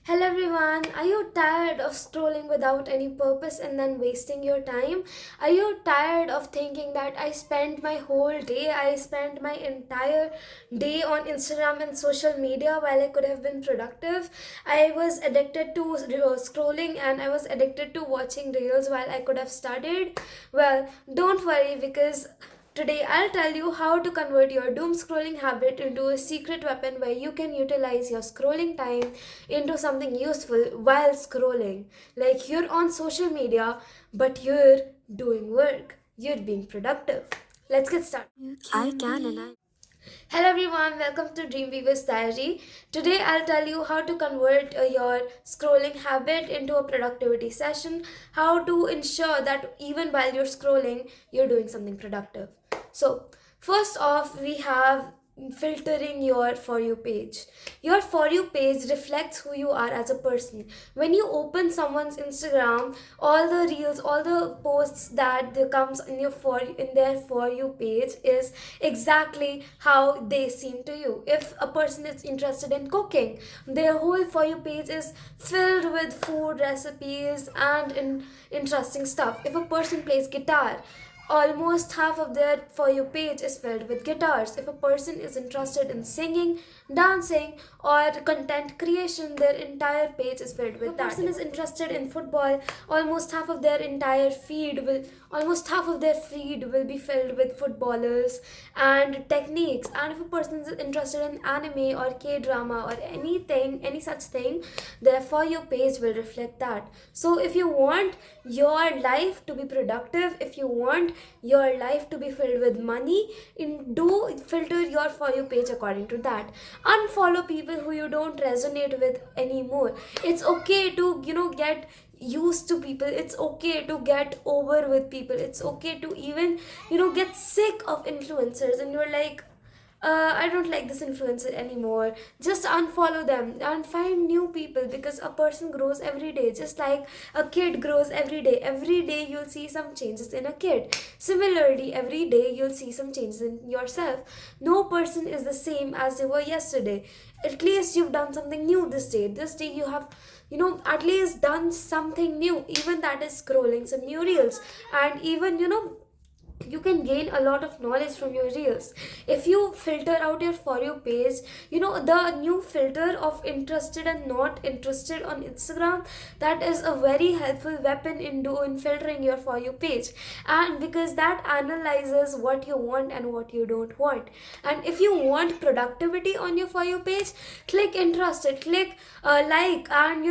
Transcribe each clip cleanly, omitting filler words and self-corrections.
Hello everyone, are you tired of scrolling without any purpose and then wasting your time? Are you tired of thinking that I spent my entire day on Instagram and social media while I could have been productive? I was addicted to scrolling and I was addicted to watching reels while I could have studied. Well, don't worry because today, I'll tell you how to convert your doom scrolling habit into a secret weapon where you can utilize your scrolling time into something useful while scrolling. Like you're on social media, but you're doing work, you're being productive. Let's get started. Hello everyone, welcome to Dreamweaver's Diary. Today I'll tell you how to convert your scrolling habit into a productivity session, how to ensure that even while you're scrolling, you're doing something productive. So, first off, we have filtering your For You page. Your For You page reflects who you are as a person. When you open someone's Instagram, all the reels, all the posts that comes in their For You page is exactly how they seem to you. If a person is interested in cooking, their whole For You page is filled with food recipes and interesting stuff. If a person plays guitar, almost half of their For You page is filled with guitars. If a person is interested in singing, dancing, or content creation, their entire page is filled with that. If a person is interested in football, almost half of their feed will be filled with footballers and techniques. And if a person is interested in anime or K drama or any such thing, their For You page will reflect that. So if you want your life to be productive, if you want your life to be filled with money, do filter your For You page according to that. Unfollow people who you don't resonate with anymore. It's okay to get used to people. It's okay to get over with people. It's okay to even get sick of influencers and you're like, I don't like this influencer anymore. Just unfollow them and find new people, because a person grows every day, just like a kid grows every day. Every day you'll see some changes in a kid. Similarly, every day you'll see some changes in yourself. No person is the same as they were yesterday. At least you've done something new this day. This day you have at least done something new, even that is scrolling some new reels. And even you can gain a lot of knowledge from your reels if you filter out your For You page. The new filter of interested and not interested on Instagram, that is a very helpful weapon in filtering your For You page. And because that analyzes what you want and what you don't want. And if you want productivity on your For You page, click interested, click like, and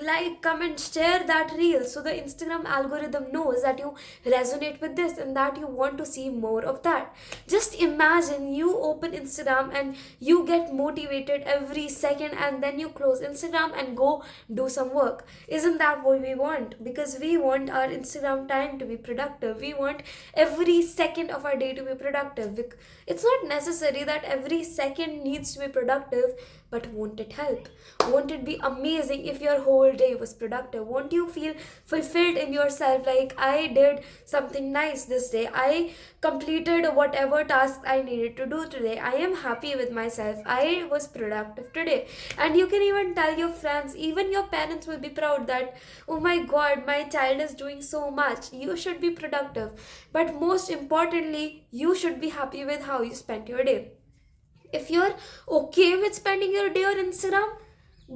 like, comment, share that reel, so the Instagram algorithm knows that you resonate with this and that you want to see more of that. Just imagine you open Instagram and you get motivated every second, and then you close Instagram and go do some work. Isn't that what we want? Because we want our Instagram time to be productive. We want every second of our day to be productive. It's not necessary that every second needs to be productive, but won't it help? Won't it be amazing if your whole day was productive? Won't you feel fulfilled in yourself, like, I did something nice this day, I completed whatever task I needed to do today, I am happy with myself, I was productive today? And you can even tell your friends, even your parents will be proud that, oh my god, my child is doing so much. You should be productive, but most importantly, you should be happy with how you spent your day. If you're okay with spending your day on Instagram,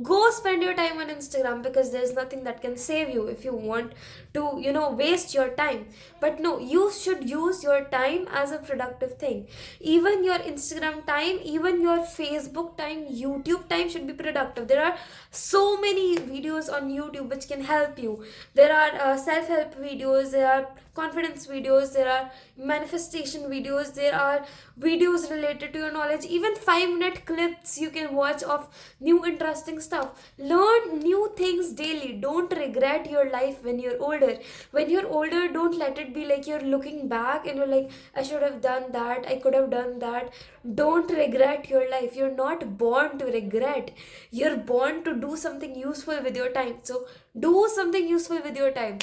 go spend your time on Instagram, because there's nothing that can save you if you want to waste your time. But no, you should use your time as a productive thing. Even your Instagram time, even your Facebook time, YouTube time should be productive. There are so many videos on YouTube which can help you. There are self-help videos, there are confidence videos, there are manifestation videos, there are videos related to your knowledge, even 5-minute clips you can watch of new interesting stuff. Learn new things daily. Don't regret your life when you're older. When you're older, don't let it be like you're looking back and you're like, I should have done that, I could have done that. Don't regret your life. You're not born to regret. You're born to do something useful with your time. So do something useful with your time.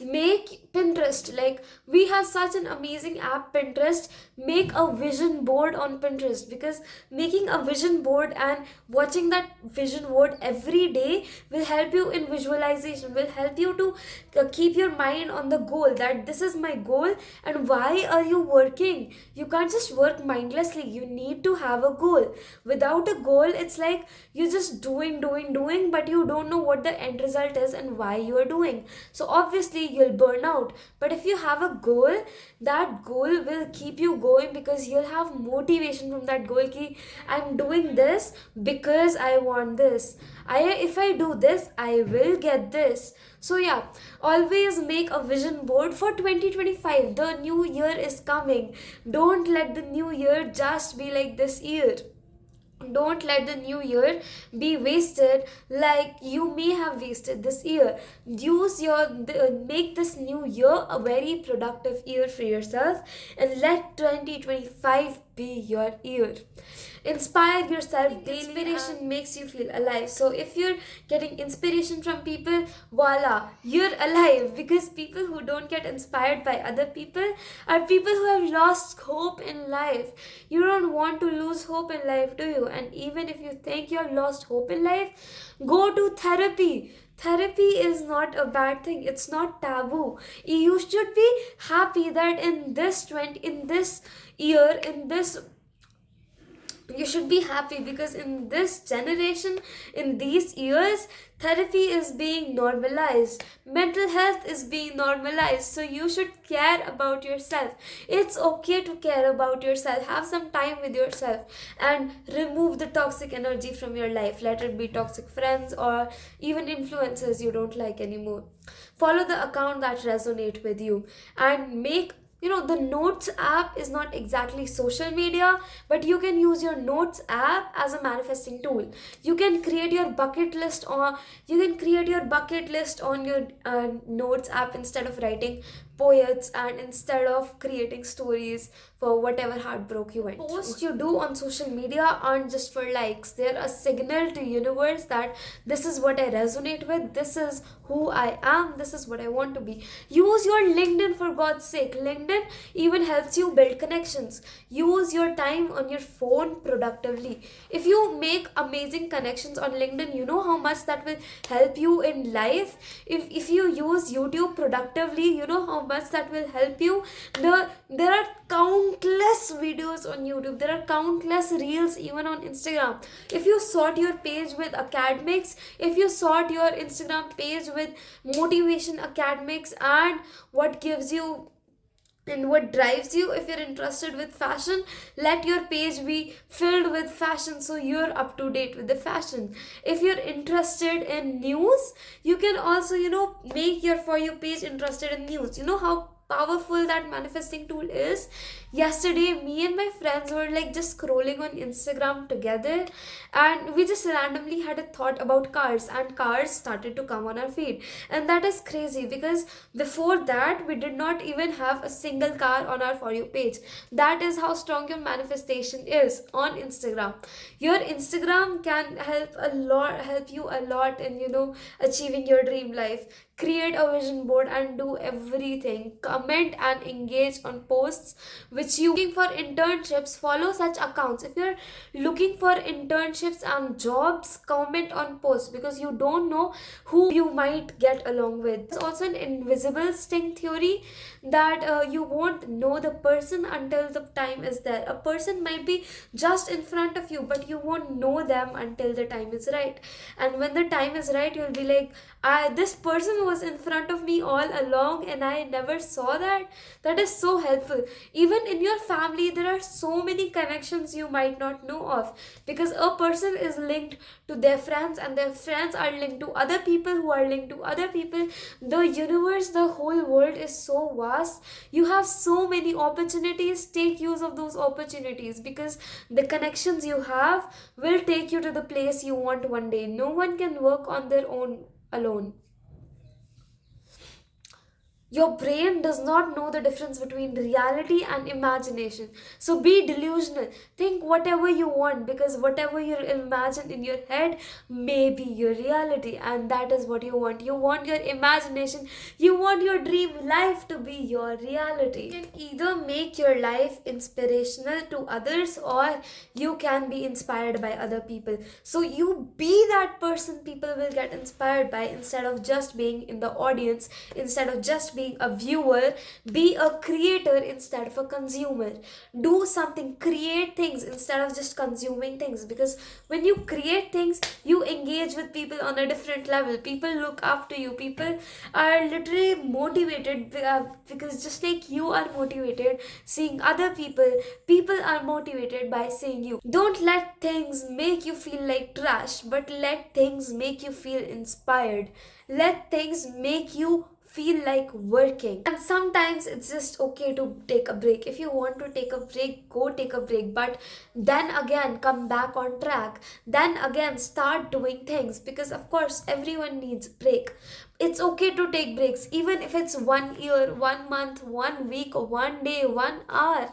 Make Pinterest, like we have such an amazing app, Pinterest. Make a vision board on Pinterest, because making a vision board and watching that vision board every day will help you in visualization, will help you to keep your mind on the goal, that this is my goal. And why are you working? You can't just work mindlessly. You need to have a goal. Without a goal, it's like you're just doing, but you don't know what the end result is and why you are doing. So obviously you'll burn out. But if you have a goal, that goal will keep you going, because you'll have motivation from that goal. Ki, I'm doing this because I want this. If I do this, I will get this. So yeah, always make a vision board for 2025. The new year is coming. Don't let the new year just be like this year. Don't let the new year be wasted like you may have wasted this year. Make this new year a very productive year for yourself, and let 2025 be your year. Inspire yourself daily. Inspiration makes you feel alive. So if you're getting inspiration from people, voila, you're alive. Because people who don't get inspired by other people are people who have lost hope in life. You don't want to lose hope in life, do you? And even if you think you have lost hope in life, go to therapy. Therapy is not a bad thing. It's not taboo. You should be happy that in this year, in this you should be happy, because in this generation, in these years, therapy is being normalized, mental health is being normalized. So you should care about yourself. It's okay to care about yourself. Have some time with yourself and remove the toxic energy from your life. Let it be toxic friends or even influencers you don't like anymore. Follow the account that resonate with you, and make, the notes app is not exactly social media, but you can use your notes app as a manifesting tool. You can create your bucket list, or you can create your bucket list on your notes app, instead of writing poets and instead of creating stories for whatever heartbreak you went. Posts you do on social media aren't just for likes. They're a signal to universe that this is what I resonate with, this is who I am, this is what I want to be. Use your LinkedIn, for God's sake. LinkedIn even helps you build connections. Use your time on your phone productively. If you make amazing connections on LinkedIn, you know how much that will help you in life. If you use YouTube productively, you know how much that will help you. There are countless videos on YouTube. There are countless reels even on Instagram. If you sort your page with academics, if you sort your Instagram page with motivation academics and what gives you and what drives you, if you're interested with fashion, let your page be filled with fashion, so you're up to date with the fashion. If you're interested in news, you can also, make your For You page interested in news. You know how powerful that manifesting tool is. Yesterday, me and my friends were like just scrolling on Instagram together, and we just randomly had a thought about cars, and cars started to come on our feed. And that is crazy, because before that we did not even have a single car on our For You page. That is how strong your manifestation is on Instagram. Your Instagram can help you a lot in, achieving your dream life. Create a vision board and do everything. Comment and engage on posts which you looking for internships. Follow such accounts. If you're looking for internships and jobs, comment on posts, because you don't know who you might get along with. It's also an invisible sting theory, that you won't know the person until the time is there. A person might be just in front of you, but you won't know them until the time is right. And when the time is right, you'll be like, this person was in front of me all along and I never saw that. That is so helpful. Even in your family, there are so many connections you might not know of, because a person is linked to their friends, and their friends are linked to other people who are linked to other people. The universe, the whole world is so vast. You have so many opportunities. Take use of those opportunities, because the connections you have will take you to the place you want one day. No one can work on their own alone. Your brain does not know the difference between reality and imagination. So be delusional. Think whatever you want, because whatever you imagine in your head may be your reality, and that is what you want. You want your imagination, you want your dream life to be your reality. You can either make your life inspirational to others, or you can be inspired by other people. So you be that person people will get inspired by, instead of just being in the audience, instead of just being a viewer. Be a creator instead of a consumer. Do something, create things instead of just consuming things, because when you create things, you engage with people on a different level. People look up to you, people are literally motivated, because just like you are motivated seeing other people, people are motivated by seeing you. Don't let things make you feel like trash, but let things make you feel inspired. Let things make you feel like working. And sometimes it's just okay to take a break. If you want to take a break, go take a break, but then again come back on track. Then again start doing things, because of course everyone needs break. It's okay to take breaks, even if it's 1 year, 1 month, 1 week, or 1 day, 1 hour,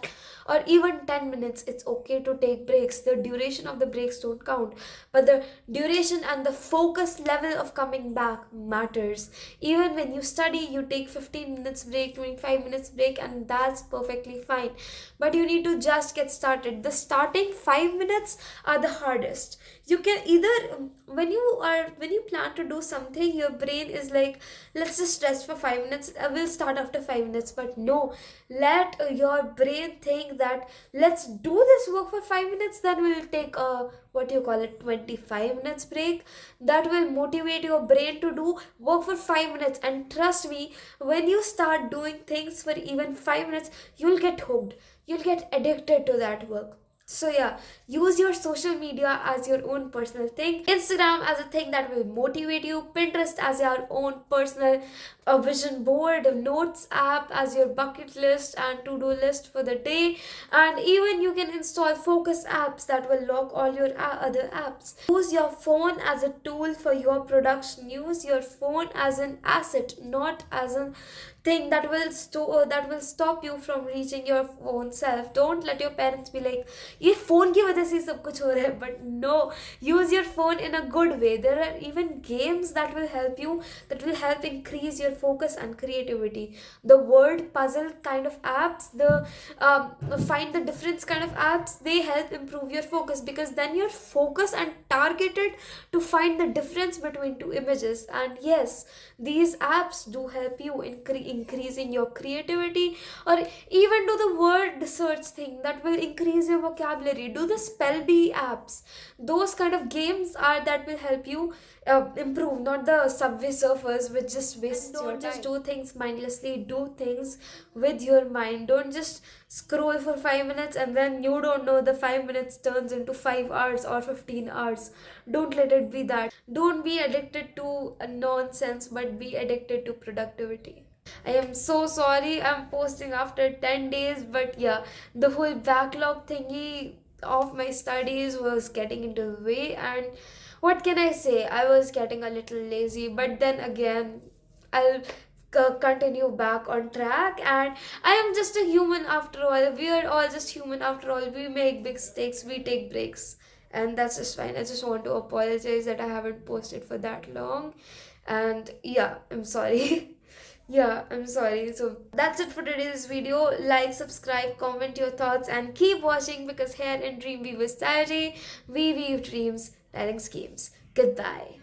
or even 10 minutes. It's okay to take breaks. The duration of the breaks don't count, but the duration and the focus level of coming back matters. Even when you study, you take 15 minutes break, 25 minutes break, and that's perfectly fine. But you need to just get started. The starting 5 minutes are the hardest. You can either, when you plan to do something, your brain is like, let's just rest for 5 minutes, we'll start after 5 minutes. But no, let your brain think that let's do this work for 5 minutes, then we'll take a, what do you call it, 25 minutes break. That will motivate your brain to do work for 5 minutes. And trust me, when you start doing things for even 5 minutes, you'll get hooked, you'll get addicted to that work. So yeah, use your social media as your own personal thing. Instagram as a thing that will motivate you. Pinterest as your own personal vision board. Notes app as your bucket list and to-do list for the day. And even you can install focus apps that will lock all your other apps. Use your phone as a tool for your production. Use your phone as an asset, not as a thing that will stop you from reaching your own self. Don't let your parents be like, ये phone की वजह से सब कुछ हो रहा है. But no, use your phone in a good way. There are even games that will help you, that will help increase your focus and creativity. The word puzzle kind of apps, the find the difference kind of apps, they help improve your focus, because then you're focused and targeted to find the difference between two images. And yes, these apps do help you in increasing your creativity, or even do the word search thing that will increase your vocabulary. Do the spell bee apps. Those kind of games are that will help you improve, not the Subway Surfers which just waste your time. Don't just do things mindlessly, do things with your mind. Don't just scroll for 5 minutes and then you don't know the 5 minutes turns into 5 hours or 15 hours. Don't let it be that. Don't be addicted to nonsense, but be addicted to productivity. I am so sorry I'm posting after 10 days, but yeah, the whole backlog thingy of my studies was getting into the way, and what can I say? I was getting a little lazy, but then again, I'll continue back on track. And I am just a human after all. We are all just human after all. We make big mistakes, we take breaks, and that's just fine. I just want to apologize that I haven't posted for that long, and yeah, I'm sorry. Yeah, I'm sorry. So that's it for today's video. Like, subscribe, comment your thoughts, and keep watching, because here in Dream Weavers Diary, we weave dreams, telling schemes. Goodbye.